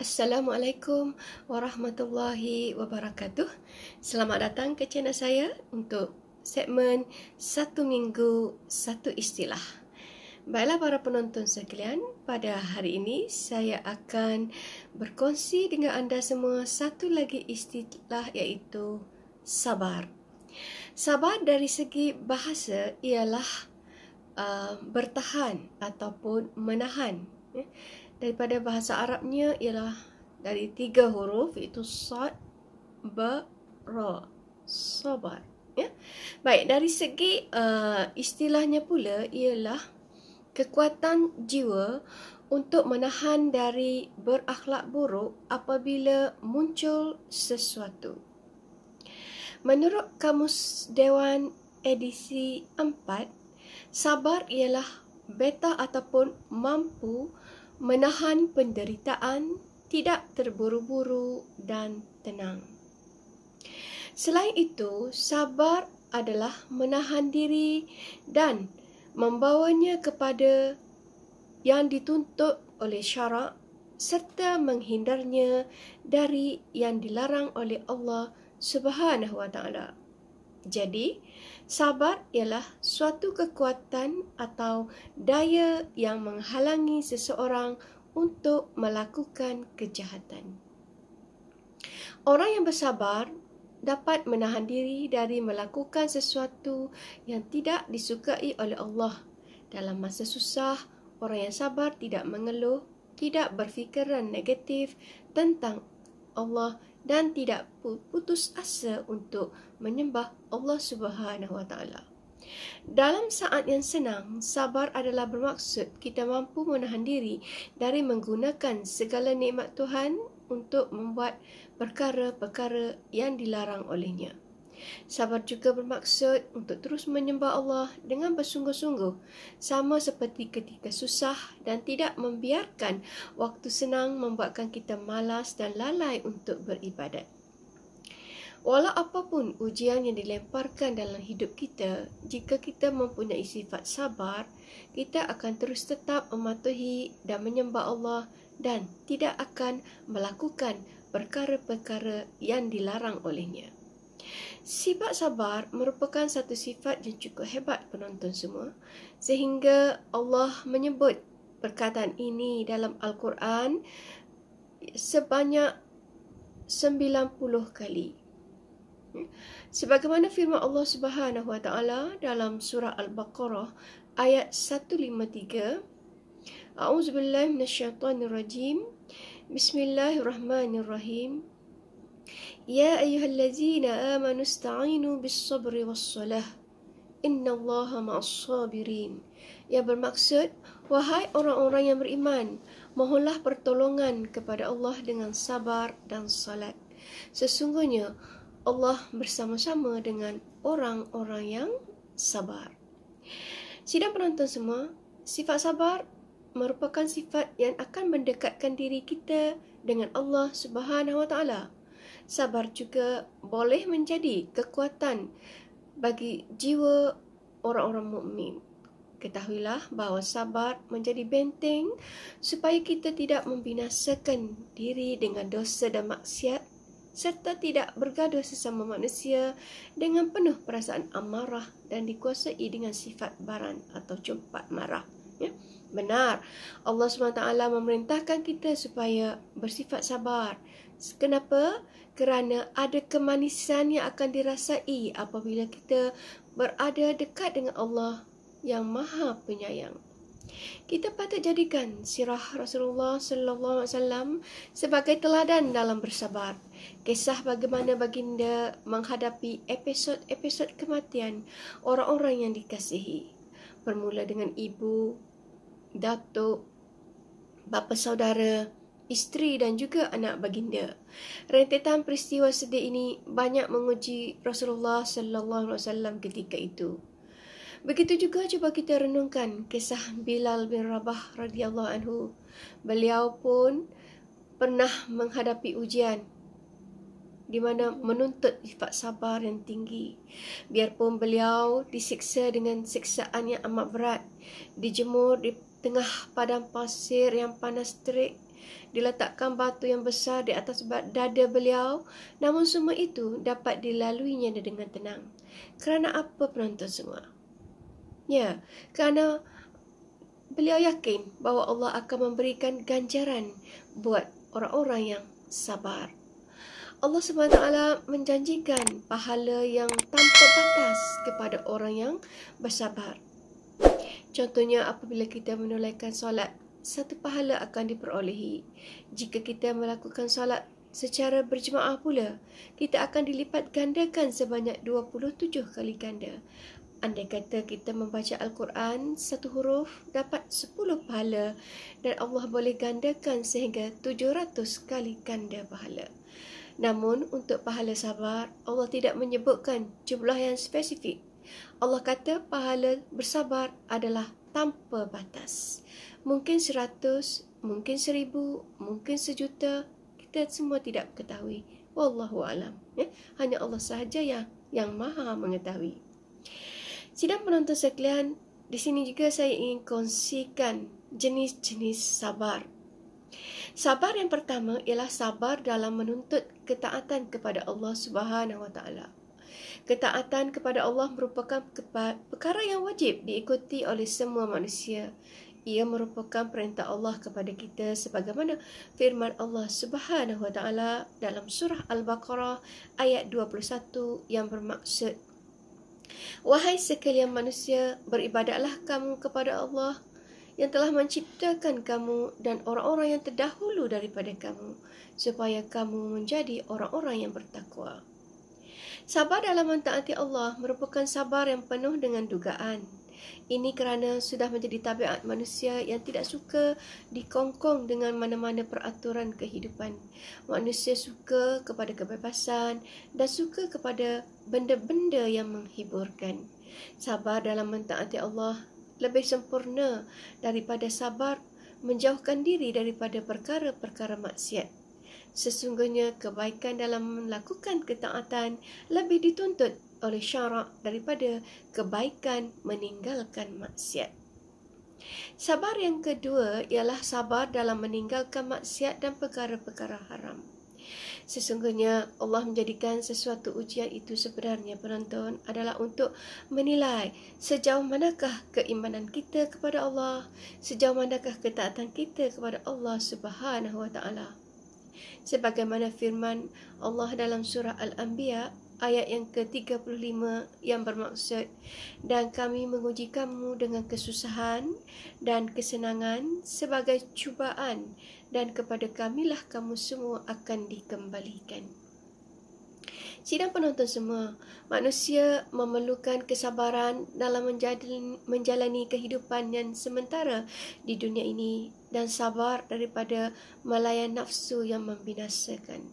Assalamualaikum warahmatullahi wabarakatuh. Selamat datang ke channel saya untuk segmen Satu Minggu Satu Istilah. Baiklah para penonton sekalian, pada hari ini saya akan berkongsi dengan anda semua satu lagi istilah, iaitu sabar. Sabar dari segi bahasa ialah bertahan ataupun menahan. Daripada bahasa Arabnya ialah dari 3 huruf, iaitu sad, ba, ra, sabar. Baik, dari segi istilahnya pula ialah kekuatan jiwa untuk menahan dari berakhlak buruk apabila muncul sesuatu. Menurut Kamus Dewan edisi 4, sabar ialah beta ataupun mampu menahan penderitaan, tidak terburu-buru dan tenang. Selain itu, sabar adalah menahan diri dan membawanya kepada yang dituntut oleh syarak serta menghindarnya dari yang dilarang oleh Allah Subhanahu wa taala. Jadi, sabar ialah suatu kekuatan atau daya yang menghalangi seseorang untuk melakukan kejahatan. Orang yang bersabar dapat menahan diri dari melakukan sesuatu yang tidak disukai oleh Allah. Dalam masa susah, orang yang sabar tidak mengeluh, tidak berfikiran negatif tentang Allah dan tidak putus asa untuk menyembah Allah Subhanahu wa taala. Dalam saat yang senang, sabar adalah bermaksud kita mampu menahan diri dari menggunakan segala nikmat Tuhan untuk membuat perkara-perkara yang dilarang olehnya. Sabar juga bermaksud untuk terus menyembah Allah dengan bersungguh-sungguh, sama seperti ketika susah, dan tidak membiarkan waktu senang membuatkan kita malas dan lalai untuk beribadat. Walau apapun ujian yang dilemparkan dalam hidup kita, jika kita mempunyai sifat sabar, kita akan terus tetap mematuhi dan menyembah Allah dan tidak akan melakukan perkara-perkara yang dilarang olehnya. Sifat sabar merupakan satu sifat yang cukup hebat penonton semua, sehingga Allah menyebut perkataan ini dalam Al-Quran sebanyak 90 kali. Sebagaimana firman Allah Subhanahu wa taala dalam surah Al-Baqarah ayat 153, A'udzubillahi minasyaitonirrajim. Bismillahirrahmanirrahim. Ya ayyuhallazina amanu ista'inu bis-sabri was-salah. Innallaha ma'as-sabirin. Yang bermaksud, wahai orang-orang yang beriman, mohonlah pertolongan kepada Allah dengan sabar dan salat. Sesungguhnya Allah bersama-sama dengan orang-orang yang sabar. Sidang penonton semua, sifat sabar merupakan sifat yang akan mendekatkan diri kita dengan Allah Subhanahu wa taala. Sabar juga boleh menjadi kekuatan bagi jiwa orang-orang mukmin. Ketahuilah bahawa sabar menjadi benteng supaya kita tidak membinasakan diri dengan dosa dan maksiat, serta tidak bergaduh sesama manusia dengan penuh perasaan amarah dan dikuasai dengan sifat baran atau cepat marah. Benar, Allah SWT memerintahkan kita supaya bersifat sabar. Kenapa? Kerana ada kemanisan yang akan dirasai apabila kita berada dekat dengan Allah yang Maha Penyayang. Kita patut jadikan sirah Rasulullah sallallahu alaihi wasallam sebagai teladan dalam bersabar. Kisah bagaimana baginda menghadapi episod-episod kematian orang-orang yang dikasihi, bermula dengan ibu, datuk, bapa saudara, isteri dan juga anak baginda. Rentetan peristiwa sedih ini banyak menguji Rasulullah sallallahu alaihi wasallam ketika itu. Begitu juga cuba kita renungkan kisah Bilal bin Rabah radhiyallahu anhu. Beliau pun pernah menghadapi ujian di mana menuntut sifat sabar yang tinggi. Biarpun beliau disiksa dengan siksaan yang amat berat, dijemur di tengah padang pasir yang panas terik, Diletakkan batu yang besar di atas dada beliau, namun semua itu dapat dilaluinya dengan tenang. Kerana apa, penonton semua? Ya, kerana beliau yakin bahawa Allah akan memberikan ganjaran buat orang-orang yang sabar. Allah SWT menjanjikan pahala yang tanpa batas kepada orang yang bersabar. Contohnya, apabila kita menunaikan solat, satu pahala akan diperolehi. Jika kita melakukan solat secara berjemaah pula, kita akan dilipat gandakan sebanyak 27 kali ganda. Andai kata kita membaca Al-Quran, satu huruf dapat 10 pahala, dan Allah boleh gandakan sehingga 700 kali ganda pahala. Namun, untuk pahala sabar, Allah tidak menyebutkan jumlah yang spesifik. Allah kata pahala bersabar adalah tanpa batas. Mungkin 100, mungkin 1000, mungkin 1,000,000. Kita semua tidak ketahui. Wallahu alam. Hanya Allah sahaja yang maha mengetahui. Sidang penonton sekalian, di sini juga saya ingin kongsikan jenis-jenis sabar. Sabar yang pertama ialah sabar dalam menuntut ketaatan kepada Allah Subhanahu Wa Taala. Ketaatan kepada Allah merupakan perkara yang wajib diikuti oleh semua manusia. Ia merupakan perintah Allah kepada kita sebagaimana firman Allah Subhanahu Wa Taala dalam surah Al-Baqarah ayat 21 yang bermaksud, "Wahai sekalian manusia, beribadatlah kamu kepada Allah yang telah menciptakan kamu dan orang-orang yang terdahulu daripada kamu, supaya kamu menjadi orang-orang yang bertakwa." Sabar dalam mentaati Allah merupakan sabar yang penuh dengan dugaan. Ini kerana sudah menjadi tabiat manusia yang tidak suka dikongkong dengan mana-mana peraturan kehidupan. Manusia suka kepada kebebasan dan suka kepada benda-benda yang menghiburkan. Sabar dalam mentaati Allah lebih sempurna daripada sabar menjauhkan diri daripada perkara-perkara maksiat. Sesungguhnya kebaikan dalam melakukan ketaatan lebih dituntut oleh syarak daripada kebaikan meninggalkan maksiat. Sabar yang kedua ialah sabar dalam meninggalkan maksiat dan perkara-perkara haram. Sesungguhnya Allah menjadikan sesuatu ujian itu sebenarnya, penonton, adalah untuk menilai sejauh manakah keimanan kita kepada Allah, sejauh manakah ketaatan kita kepada Allah Subhanahu Wa Taala. Sebagaimana firman Allah dalam surah Al-Anbiya ayat yang ke-35 yang bermaksud, "Dan kami menguji kamu dengan kesusahan dan kesenangan sebagai cubaan, dan kepada kamilah kamu semua akan dikembalikan." Sidang penonton semua, manusia memerlukan kesabaran dalam menjalani kehidupan yang sementara di dunia ini dan sabar daripada melayan nafsu yang membinasakan.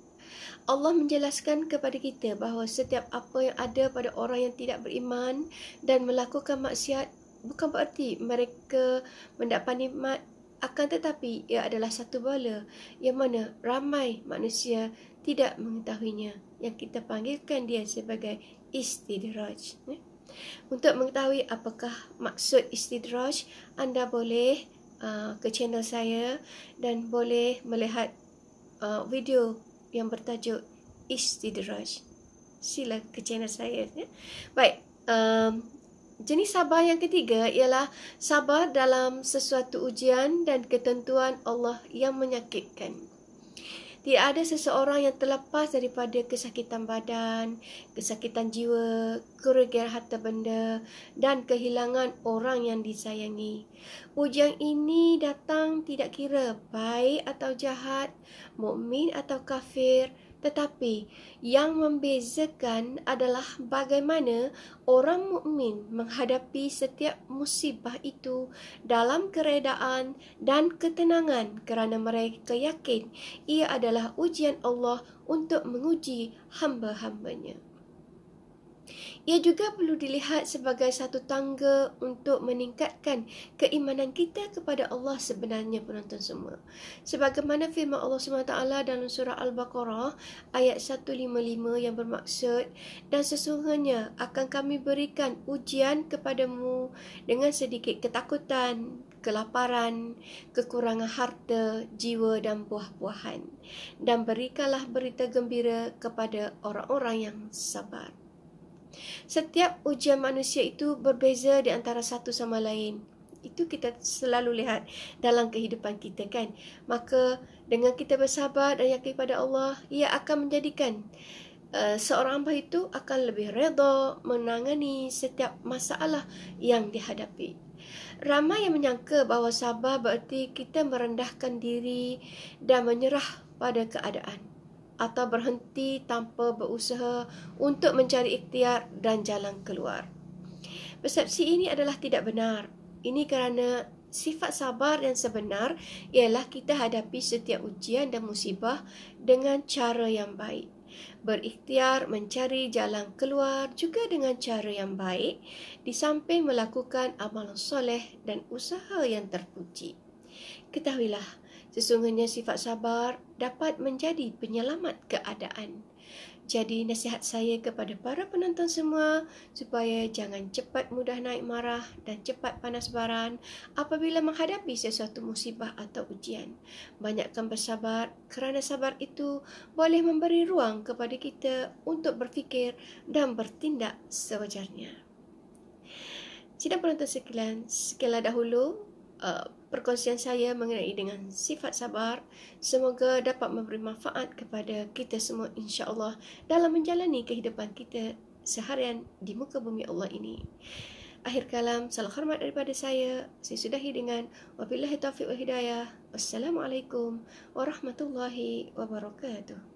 Allah menjelaskan kepada kita bahawa setiap apa yang ada pada orang yang tidak beriman dan melakukan maksiat bukan bererti mereka mendapat nikmat, akan tetapi ia adalah satu bala yang mana ramai manusia tidak mengetahuinya, yang kita panggilkan dia sebagai istidraj. Untuk mengetahui apakah maksud istidraj, anda boleh ke channel saya dan boleh melihat video yang bertajuk istidraj. Sila ke channel saya. Baik, jenis sabar yang ketiga ialah sabar dalam sesuatu ujian dan ketentuan Allah yang menyakitkan. Tidak ada seseorang yang terlepas daripada kesakitan badan, kesakitan jiwa, kerugian harta benda dan kehilangan orang yang disayangi. Ujian ini datang tidak kira baik atau jahat, mukmin atau kafir, tetapi yang membezakan adalah bagaimana orang mukmin menghadapi setiap musibah itu dalam keredaan dan ketenangan, kerana mereka yakin ia adalah ujian Allah untuk menguji hamba-hambanya. Ia juga perlu dilihat sebagai satu tangga untuk meningkatkan keimanan kita kepada Allah sebenarnya, penonton semua. Sebagaimana firman Allah SWT dalam surah Al-Baqarah ayat 155 yang bermaksud, "Dan sesungguhnya akan kami berikan ujian kepadamu dengan sedikit ketakutan, kelaparan, kekurangan harta, jiwa dan buah-buahan. Dan berikanlah berita gembira kepada orang-orang yang sabar. Setiap ujian manusia itu berbeza di antara satu sama lain. Itu kita selalu lihat dalam kehidupan kita kan. Maka dengan kita bersabar dan yakin pada Allah, ia akan menjadikan seorang hamba itu akan lebih redha menangani setiap masalah yang dihadapi. Ramai yang menyangka bahawa sabar bererti kita merendahkan diri dan menyerah pada keadaan atau berhenti tanpa berusaha untuk mencari ikhtiar dan jalan keluar. Persepsi ini adalah tidak benar. Ini kerana sifat sabar yang sebenar ialah kita hadapi setiap ujian dan musibah dengan cara yang baik. Berikhtiar mencari jalan keluar juga dengan cara yang baik, di samping melakukan amalan soleh dan usaha yang terpuji. Ketahuilah, sesungguhnya sifat sabar dapat menjadi penyelamat keadaan. Jadi nasihat saya kepada para penonton semua supaya jangan cepat mudah naik marah dan cepat panas baran apabila menghadapi sesuatu musibah atau ujian. Banyakkan bersabar kerana sabar itu boleh memberi ruang kepada kita untuk berfikir dan bertindak sewajarnya. Sidang penonton sekalian, sekianlah dahulu perkongsian saya mengenai dengan sifat sabar. Semoga dapat memberi manfaat kepada kita semua insya-Allah dalam menjalani kehidupan kita seharian di muka bumi Allah ini. Akhir kalam, salam hormat daripada saya. Saya sudahi dengan wabillahi taufiq wal hidayah. Wassalamualaikum warahmatullahi wabarakatuh.